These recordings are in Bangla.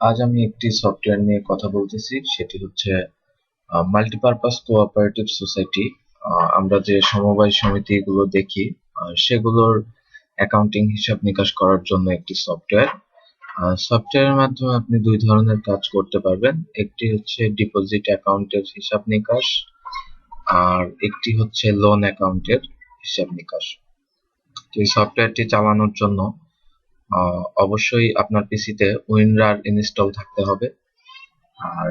আজ আমি একটি সফটওয়্যার নিয়ে কথা বলতেছি, সেটি হচ্ছে মাল্টিপারপাস কোঅপারেটিভ সোসাইটি। আমরা যে সমবায় সমিতিগুলো দেখি, সেগুলোর অ্যাকাউন্টিং হিসাব নিকাশ করার জন্য একটি সফটওয়্যার। সফটওয়্যারের মাধ্যমে আপনি দুই ধরনের কাজ করতে পারবেন। একটি হচ্ছে ডিপোজিট অ্যাকাউন্টের হিসাব নিকাশ, আর একটি হচ্ছে লোন অ্যাকাউন্টের হিসাব নিকাশ। এই সফটওয়্যারটি চালানোর জন্য অবশ্যই আপনার পিসিতে উইনরার ইনস্টল থাকতে হবে। আর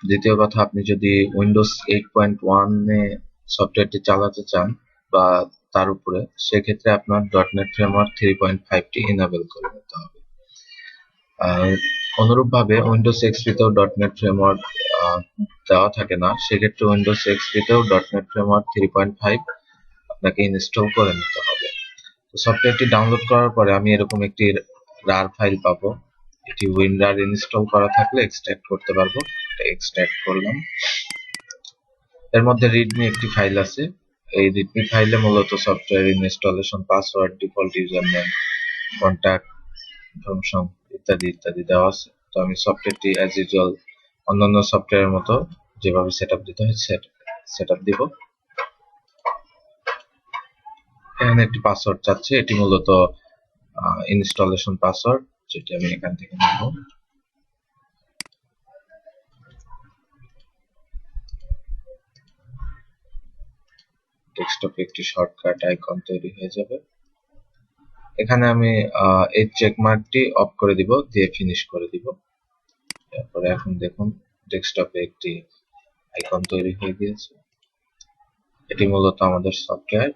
দ্বিতীয় কথা, আপনি যদি উইন্ডোজ 8.1 এ সফটওয়্যারটি চালাতে চান বা তার উপরে, সেক্ষেত্রে আপনার .NET ফ্রেমওয়ার্ক 3.5টি ইনেবল করে নিতে হবে। অনুরূপভাবে উইন্ডোজ এক্সপিতেও .NET ফ্রেমওয়ার্ক দেওয়া থাকে না, সেক্ষেত্রে উইন্ডোজ এক্সপিতেও .NET ফ্রেমওয়ার্ক 3.5 আপনাকে ইনস্টল করে নিতে হবে। তো সফটওয়্যারটি ডাউনলোড করার পরে আমি এরকম একটি রার ফাইল পাবো। এটি উইনরার ইনস্টল করা থাকলে এক্সট্রাক্ট করতে পারবো। এক্সট্রাক্ট করলাম। এর মধ্যে রিডমি একটি ফাইল আছে। এই রিডমি ফাইলে মূলত software installation, password, default user name, contact information ইত্যাদি ইত্যাদি দেওয়া আছে। তো আমি সফটওয়্যারটি অ্যাজ ইউজুয়াল অন্যান্য সফটওয়্যারের মতো যেভাবে সেটআপ দিতে হয় সেটআপ দিব। এখানে একটি পাসওয়ার্ড চাচ্ছে, এটি মূলত ইনস্টলেশন পাসওয়ার্ড, যেটি আমি এখান থেকে নেব। ডেস্কটপে একটি শর্টকাট আইকন তৈরি হয়ে যাবে। এখানে আমি এই চেক মার্কটি অফ করে দিব, দিয়ে ফিনিশ করে দিব। তারপরে এখন দেখুন ডেস্কটপে একটি আইকন তৈরি হয়ে গিয়েছে। এটি মূলত আমাদের সফটওয়্যার।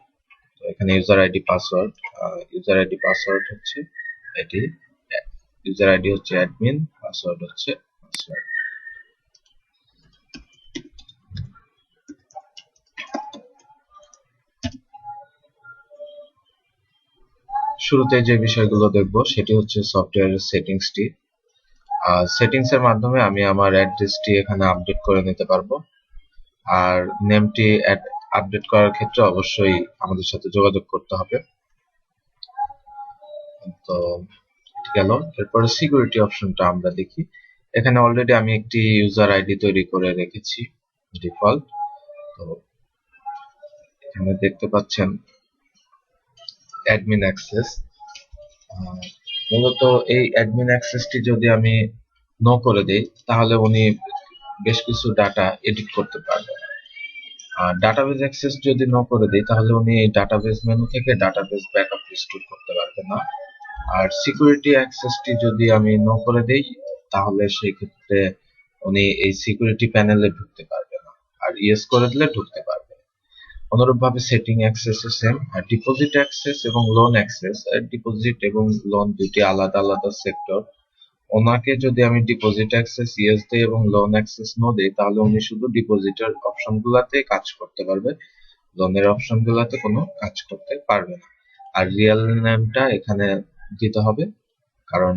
তো এখানে ইউজার আইডি পাসওয়ার্ড, হচ্ছে এটি, ইউজার আইডি হচ্ছে অ্যাডমিন, পাসওয়ার্ড হচ্ছে পাসওয়ার্ড। শুরুতে যে বিষয়গুলো দেখব সেটি হচ্ছে সফটওয়্যারের সেটিংসটি। সেটিংস এর মাধ্যমে আমি আমার অ্যাড্রেসটি এখানে আপডেট করে নিতে পারবো। আর নেমটি আপডেট করার ক্ষেত্রে অবশ্যই আমাদের সাথে যোগাযোগ করতে হবে। তো গেল। এরপরে সিকিউরিটি অপশনটা আমরা দেখি। এখানে অলরেডি আমি একটি ইউজার আইডি তৈরি করে রেখেছি ডিফল্ট। তো এখানে দেখতে পাচ্ছেন অ্যাডমিন অ্যাক্সেস। মূলত এই অ্যাডমিন অ্যাক্সেসটি যদি আমি নো করে দেই, তাহলে উনি বেশ কিছু ডাটা এডিট করতে পারবে না। আর ডাটাবেস অ্যাক্সেস যদি নো করে দিই, তাহলে উনি এই ডাটাবেস মেনু থেকে ডাটাবেস ব্যাকআপ রিস্টোর করতে পারবে না। আর সিকিউরিটি অ্যাক্সেসটি যদি আমি নো করে দেই, তাহলে সেই ক্ষেত্রে উনি এই সিকিউরিটি প্যানেলে ঢুকতে পারবে না। আর ইয়েস করে দিলে ঢুকতে পারবে। অনুরূপভাবে সেটিং অ্যাক্সেসও সেম। আর ডিপোজিট অ্যাক্সেস এবং লোন অ্যাক্সেস, ডিপোজিট এবং লোন দুটি আলাদা আলাদা সেক্টর। ওনাকে যদি আমি ডিপোজিট অ্যাক্সেস ইয়েস দেই এবং লোন অ্যাক্সেস নো দেই, তাহলে উনি শুধু ডিপোজিটের অপশনগুলোতে কাজ করতে পারবে, লোনের অপশনগুলোতে কোনো কাজ করতে পারবে না। আর রিয়েল নেমটা এখানে দিতে হবে, কারণ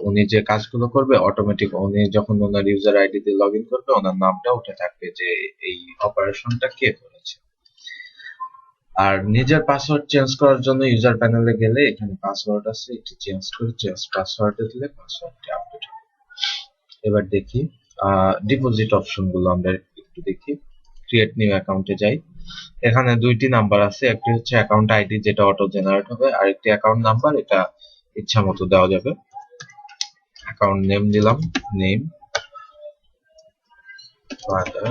উনি যে কাজগুলো করবে অটোমেটিক উনি যখন ওনার ইউজার আইডি দিয়ে লগ ইন করবে, ওনার নামটা উঠে থাকবে যে এই অপারেশনটা কে করেছে। আর নিজের পাসওয়ার্ড চেঞ্জ করার জন্য ইউজার প্যানেলে গেলে এখানে পাসওয়ার্ড আছে, এটি চেঞ্জ করে চেঞ্জ পাসওয়ার্ডে দিলে পাসওয়ার্ডটি আপডেট হবে। এবার দেখি ডিপোজিট অপশন গুলো আমরা একটু দেখি। ক্রিয়েট নিউ অ্যাকাউন্টে যাই। এখানে দুইটি নাম্বার আছে, একটি হচ্ছে অ্যাকাউন্ট আইডি যেটা অটো জেনারেট হবে, আর একটি অ্যাকাউন্ট নাম্বার, এটা ইচ্ছা মতো দেওয়া যাবে। অ্যাকাউন্ট নেম দিলাম, নেম ফাদার,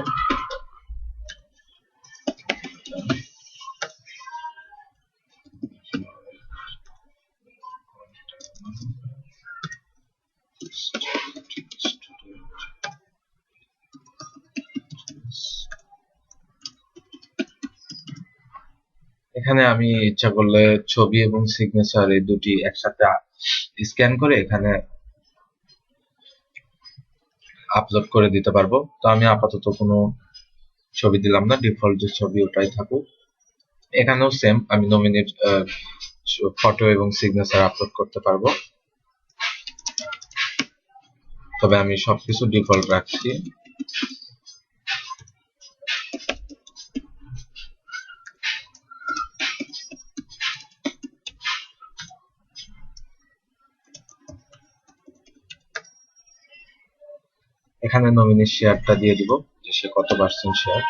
এখানে আমি ইচ্ছা করলে ছবি এবং সিগনেচার এই দুটি একসাথে স্ক্যান করে এখানে আপলোড করে দিতে পারবো। তো আমি আপাতত কোনো ছবি দিলাম না, ডিফল্ট যে ছবি ওটাই থাকুক। এখানেও সেম, আমি নমিনির ফটো এবং সিগনেচার আপলোড করতে পারবো, তবে আমি সবকিছু ডিফল্ট রাখছি। এখানে নমিনি শেয়ারটা দিয়ে দিব যে সে কত পার্সেন্ট শেয়ার।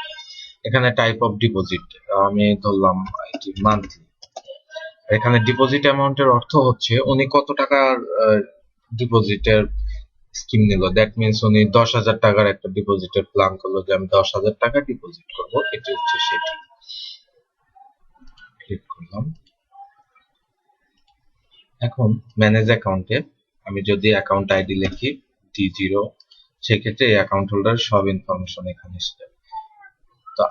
এখানে টাইপ অফ ডিপোজিট আমি ধরলাম এটি মান্থলি। এখানে ডিপোজিট অ্যামাউন্টের অর্থ হচ্ছে উনি কত টাকার ডিপোজিটের স্কিম নিল। দ্যাট মিনস উনি 10,000 টাকার একটা ডিপোজিটের প্ল্যান করলো যে আমি 10,000 টাকা ডিপোজিট করবো, এটি হচ্ছে সেটি। ক্লিক করলাম। এখন ম্যানেজ অ্যাকাউন্টে আমি যদি অ্যাকাউন্ট আইডি লিখি D0, সেক্ষেত্রে এই অ্যাকাউন্ট হোল্ডার সব ইনফরমেশন এখানে এসে যাবে। তো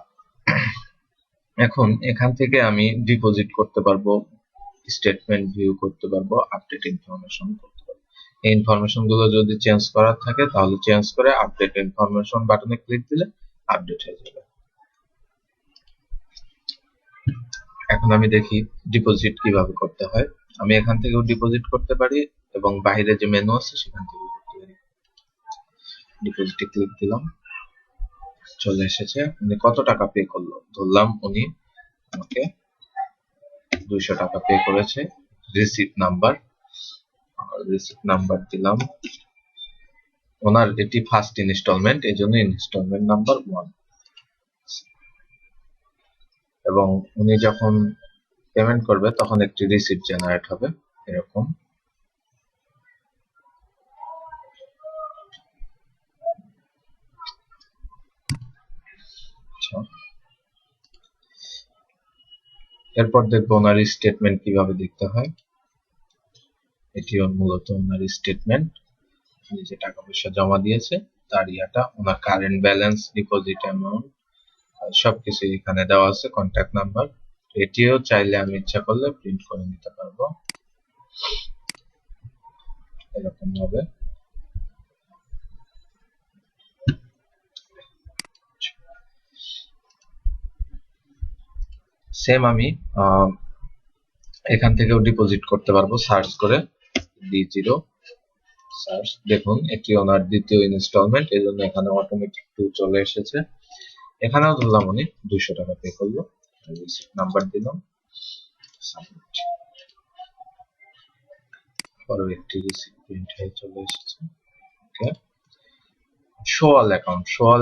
এখন এখান থেকে আমি ডিপোজিট করতে পারবো, স্টেটমেন্ট ভিউ করতে পারবো, আপডেট ইনফরমেশন করতে পারবো। এই ইনফরমেশন গুলো যদি চেঞ্জ করার থাকে তাহলে চেঞ্জ করে আপডেট ইনফরমেশন বাটনে ক্লিক দিলে আপডেট হয়ে যাবে। এখন আমি দেখি ডিপোজিট কিভাবে করতে হয়। আমি এখান থেকেও ডিপোজিট করতে পারি এবং বাইরে যে মেনু আছে সেখান থেকেও করতে পারি। ডিপোজিটে ক্লিক দিলাম, চলে এসেছে। উনি কত টাকা পে করলো, ধরলাম উনি আমাকে 200 টাকা পে করেছে। রিসিপ্ট নাম্বার দিলাম। ওনার এটি ফার্স্ট ইনস্টলমেন্ট, এই জন্য ইনস্টলমেন্ট নাম্বার 1। এবং উনি যখন পেমেন্ট করবে তখন একটি রিসিপ্ট জেনারেট হবে এরকম। এরপর দেখবো ওনার স্টেটমেন্ট কিভাবে দেখতে হয়। এটি মূলত ওনার স্টেটমেন্ট, যে টাকা পয়সা জমা দিয়েছে তার ইয়াটা, ওনার কারেন্ট ব্যালেন্স, ডিপোজিট অ্যামাউন্ট সবকিছু এখানে দেওয়া আছে, কন্ট্যাক্ট নাম্বার। এটিও চাইলে আমি ইচ্ছা করলে প্রিন্ট করে নিতে পারবো এরকম ভাবে। সেম আমি এখান থেকেও ডিপোজিট করতে পারবো সার্চ করে D0 সার্চ। দেখুন এটি ওনার দ্বিতীয় ইনস্টলমেন্ট, এই জন্য এখানে অটোমেটিক 2 চলে এসেছে। এখানেও ধরলাম উনি 200 টাকা পে করলো, নাম্বার দিলাম, সাবমিট। পরে একটি রিসিপ্ট প্রিন্ট হয়ে চলে এসেছে। ওকে, শো অল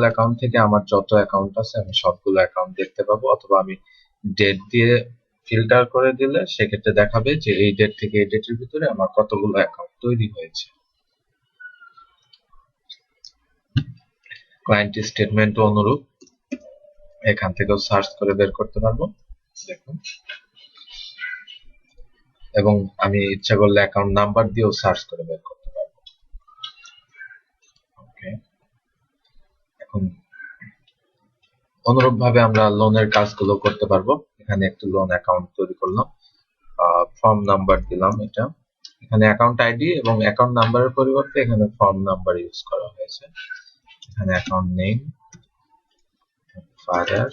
অ্যাকাউন্ট থেকে আমার যত অ্যাকাউন্ট আছে আমি সবগুলো অ্যাকাউন্ট দেখতে পাবো, অথবা আমি ডেট দিয়ে ফিল্টার করে দিলে সেক্ষেত্রে দেখাবে যে এই ডেট থেকে এই ডেটের ভিতরে আমার কতগুলো অ্যাকাউন্ট তৈরি হয়েছে। ক্লায়েন্ট স্টেটমেন্ট অনুরূপ এখান থেকেও সার্চ করে বের করতে পারবো, দেখুন। এবং আমি ইচ্ছা করলে অ্যাকাউন্ট নাম্বার দিয়েও সার্চ করে বের করতে পারবো। ওকে, এখন অনুরূপ ভাবে আমরা লোনের কাজগুলো করতে পারবো। এখানে একটু লোন অ্যাকাউন্ট তৈরি করলাম, ফর্ম নাম্বার দিলাম। এটা এখানে অ্যাকাউন্ট আইডি এবং অ্যাকাউন্ট নাম্বারের পরিবর্তে এখানে ফর্ম নাম্বার ইউজ করা হয়েছে। এখানে account name, father,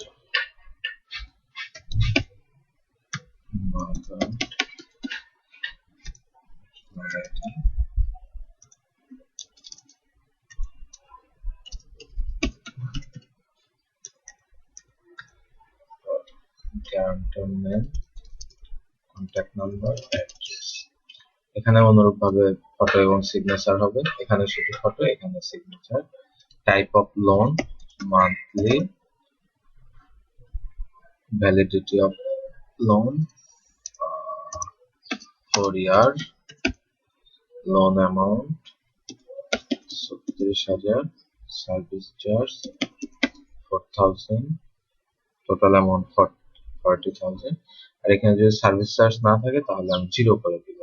mother, guarantor name, contact number, address. এখানে অনুরূপ ভাবে ফটো এবং সিগনেচার হবে। এখানে শুধু ফটো, এখানে signature. Type of loan monthly, validity of loan 4 year, loan amount 36,000, service charge 4,000, total amount 40,000। আর এখানে যদি সার্ভিস চার্জ না থাকে তাহলে আমি 0 করে দিব,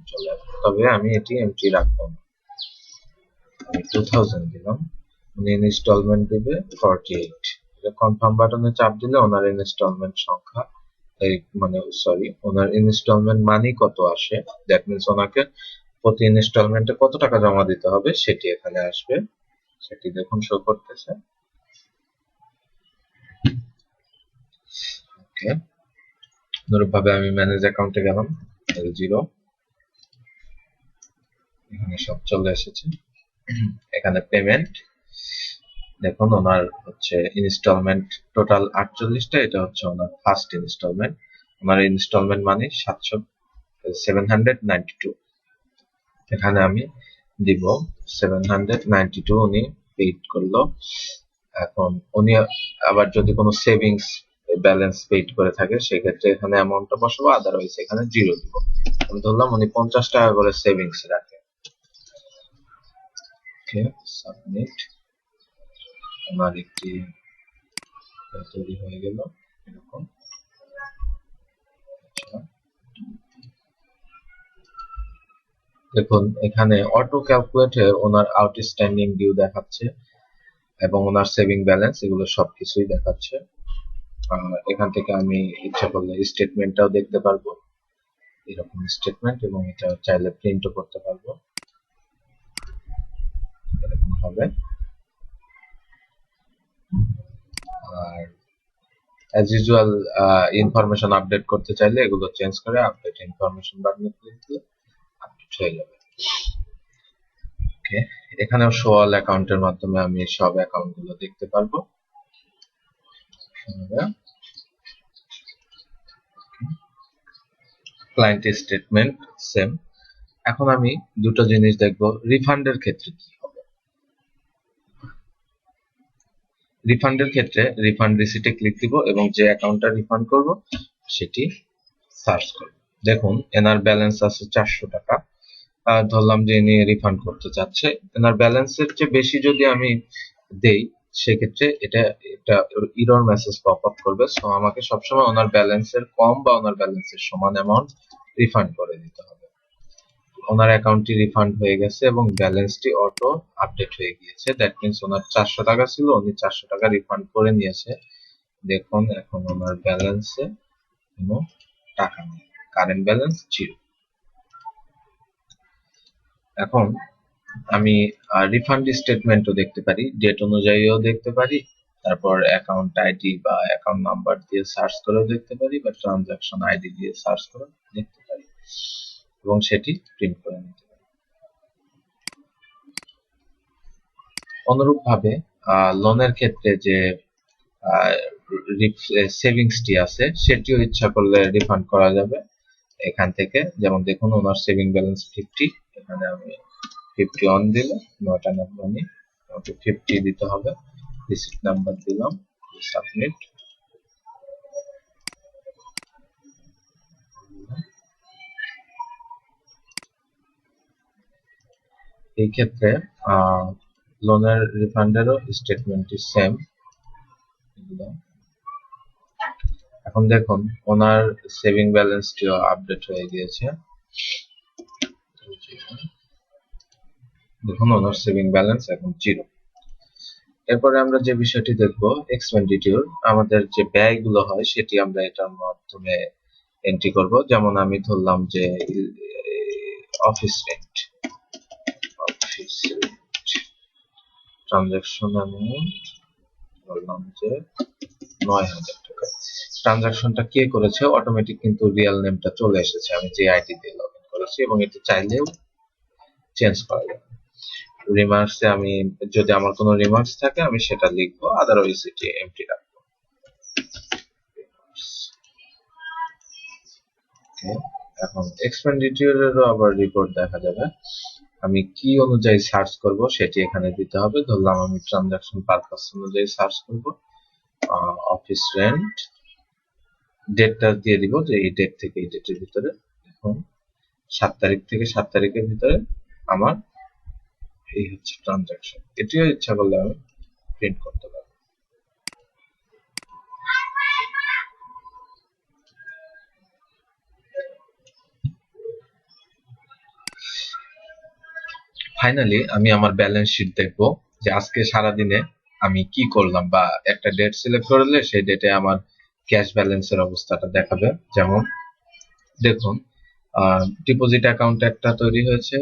চলে আসবে। তবে আমি এটি এমটি রাখবো না, আমি 2000 দিলাম। উনি ইনস্টলমেন্ট দিবে 48। এটা কনফার্ম বাটনে চাপ দিলে ওনার ইনস্টলমেন্ট সংখ্যা, ওনার ইনস্টলমেন্ট মানি কত আসে, দ্যাট মিনস ওনাকে প্রতি ইনস্টলমেন্টে কত টাকা জমা দিতে হবে সেটি এখানে আসবে। সেটি দেখুন শো করতেছে। ওকে, অনুরূপ ভাবে আমি ম্যানেজ অ্যাকাউন্টে গেলাম, L0, এখানে সব চলে এসেছে। এখানে পেমেন্ট দেখুন ওনার হচ্ছে ইনস্টলমেন্ট টোটাল 48টা, এটা হচ্ছে ওনার ফার্স্ট ইনস্টলমেন্ট। ওনার ইনস্টলমেন্ট মানে 792। এখানে আমি দিব 792 উনি পেইড করলো। এখন উনি আবার যদি কোনো সেভিংস ব্যালেন্স পেইড করে থাকে সেক্ষেত্রে এখানে অ্যামাউন্টটা বসাবো, আদারওয়াইজ এখানে 0 দিব। আমি ধরলাম উনি 50 টাকা করে সেভিংস রাখে। ওকে, সাবমিট। আমার একটি তৈরি হয়ে গেল এরকম। আচ্ছা, দেখুন এখানে অটো ক্যালকুলেটে ওনার আউটস্ট্যান্ডিং ডিউ দেখাচ্ছে এবং ওনার সেভিং ব্যালেন্স এগুলো সবকিছুই দেখাচ্ছে। এখান থেকে আমি ইচ্ছা করলে স্টেটমেন্টটাও দেখতে পারবো, এরকম স্টেটমেন্ট, এবং এটা চাইলে প্রিন্টও করতে পারবো, এরকম হবে। আর অ্যাজ ইউজুয়াল ইনফরমেশন আপডেট করতে চাইলে এগুলো চেঞ্জ করে আপডেট ইনফরমেশন বাটনে ক্লিক দিলে আপডেট হয়ে যাবে। ওকে, এখানেও শো অল অ্যাকাউন্টের মাধ্যমে আমি সব অ্যাকাউন্ট গুলো দেখতে পারবো। Client statement same. এখন আমি দুটো জিনিস দেখবো, রিফান্ডের ক্ষেত্রে কি হবে। রিফান্ডের ক্ষেত্রে রিফান্ড রিসিটে ক্লিক দিব এবং যে অ্যাকাউন্টটা রিফান্ড করব সেটি সার্চ করব। দেখুন এনার ব্যালেন্স আছে 400 টাকা। ধরলাম যে ইনি রিফান্ড করতে চাচ্ছে। এনার ব্যালেন্সের চেয়ে বেশি যদি আমি দেই সেক্ষেত্রে এটা একটা এরর মেসেজ পপ আপ করবে। সো আমাকে সবসময় ওনার ব্যালেন্সের কম বা ওনার ব্যালেন্সের সমান অ্যামাউন্ট রিফান্ড করে দিতে হবে। ওনার অ্যাকাউন্টটি রিফান্ড হয়ে গেছে এবং ব্যালেন্সটি অটো আপডেট হয়ে গিয়েছে। দ্যাট মিনস ওনার 400 টাকা ছিল, উনি 400 টাকা রিফান্ড করে নিয়েছে। দেখুন এখন ওনার ব্যালেন্সে কোনো টাকা নেই, কারেন্ট ব্যালেন্স 0। এখন আমি রিফান্ড স্টেটমেন্টও দেখতে পারি, ডেট অনুযায়ীও দেখতে পারি, তারপর অ্যাকাউন্ট আইডি বা অ্যাকাউন্ট নাম্বার দিয়ে সার্চ করেও দেখতে পারি, বা ট্রানজাকশন আইডি দিয়ে সার্চ করে দেখতে পারি এবং সেটি প্রিন্ট করে নিতে পারি। অনুরূপভাবে লোনের ক্ষেত্রে যে সেভিংসটি আছে সেটিও ইচ্ছা করলে রিফান্ড করা যাবে এখান থেকে। যেমন দেখুন ওনার সেভিং ব্যালেন্স 50, এখানে আমি 50 অন দিলে নট এনাফ মানি, ওকে 50 দিতে হবে। রিসিট নাম্বার দিলাম, সাবমিট। এই ক্ষেত্রে লোনের রিফান্ডেরও স্টেটমেন্টটি সেম। এখন দেখুন ওনার সেভিং ব্যালেন্সটিও আপডেট হয়ে গিয়েছে। দেখুন ওনার সেভিং ব্যালেন্স এখন 0। এরপরে আমরা যে বিষয়টি দেখব এক্সপেন্ডিচার, আমাদের যে ব্যয়গুলো হয় সেটি আমরা এটার মাধ্যমে এন্ট্রি করব। যেমন আমি ধরলাম যে অফিস রেন্ট, ট্রানজাকশন অ্যামাউন্ট বললাম যে 9000 টাকা। ট্রানজাকশনটা কে করেছে অটোমেটিক কিন্তু রিয়েল নেমটা চলে এসেছে, আমি যে আইডি দিয়ে লগইন করেছি, এবং এটা চাইলেও চেঞ্জ করা যাবে। রিমার্কসে আমি যদি আমার কোনো রিমার্কস থাকে আমি সেটা লিখবো, আদারওয়াইজ এটি এমটি রাখবো। এখন এক্সপেন্ডিচারেরও আবার রিপোর্ট দেখা যাবে। আমি কি অনুযায়ী সার্চ করব সেটি এখানে দিতে হবে। ধরলাম আমি ট্রানজাকশন পারপাস অনুযায়ী সার্চ করব, অফিস রেন্ট, ডেটটা দিয়ে দিব যে এই ডেট থেকে এই ডেটের ভিতরে, এখন 7 তারিখ থেকে 7 তারিখের ভিতরে আমার এই হচ্ছে ট্রানজাকশন। এটিও ইচ্ছা করলে আমি প্রিন্ট করতে পারবো। ফাইনালি আমি আমার ব্যালেন্স শিট দেখবো যে আজকে সারাদিনে আমি কি করলাম, বা একটা ডেট সিলেক্ট করলে সেই ডেটে আমার ক্যাশ ব্যালেন্সের অবস্থাটা দেখাবে। যেমন দেখুন ডিপোজিট অ্যাকাউন্ট একটা তৈরি হয়েছে,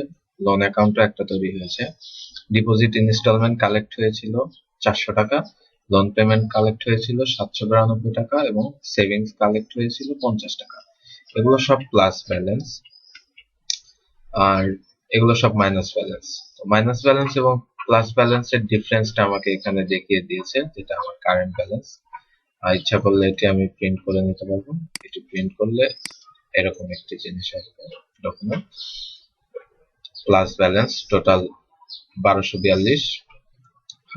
লোন অ্যাকাউন্টও একটা তৈরি হয়েছে। ডিপোজিট ইনস্টলমেন্ট কালেক্ট হয়েছিল 400 টাকা, লোন পেমেন্ট কালেক্ট হয়েছিল 792 টাকা, এবং সেভিংস কালেক্ট হয়েছিল 50 টাকা। এগুলো সব প্লাস ব্যালেন্স আর এগুলো সব মাইনাস ব্যালেন্স। তো মাইনাস ব্যালেন্স এবং প্লাস ব্যালেন্সের ডিফারেন্সটা আমাকে এখানে দেখিয়ে দিয়েছে, যেটা আমার কারেন্ট ব্যালেন্স। ইচ্ছা করলে এটি আমি প্রিন্ট করে নিতে পারবো। এটি প্রিন্ট করলে এরকম একটি জিনিস আসবে, ডকুমেন্ট। প্লাস ব্যালেন্স টোটাল 1242,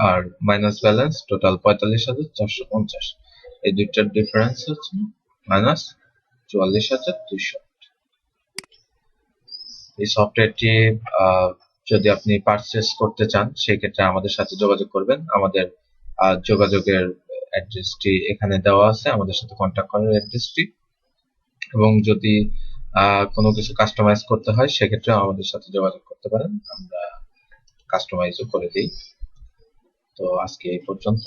আর মাইনাস ব্যালেন্স টোটাল 45,450। এই দুইটার ডিফারেন্স হচ্ছে মাইনাস 44,200। এই সফটওয়্যারটি যদি আপনি পারচেস করতে চান সেক্ষেত্রে আমাদের সাথে যোগাযোগ করবেন। আমাদের যোগাযোগের অ্যাড্রেসটি এখানে দেওয়া আছে, আমাদের সাথে কন্ট্যাক্ট করার অ্যাড্রেসটি। এবং যদি কোনো কিছু কাস্টমাইজ করতে হয় সেক্ষেত্রে আমাদের সাথে যোগাযোগ করতে পারেন, আমরা কাস্টমাইজও করে দিই। তো আজকে এই পর্যন্ত।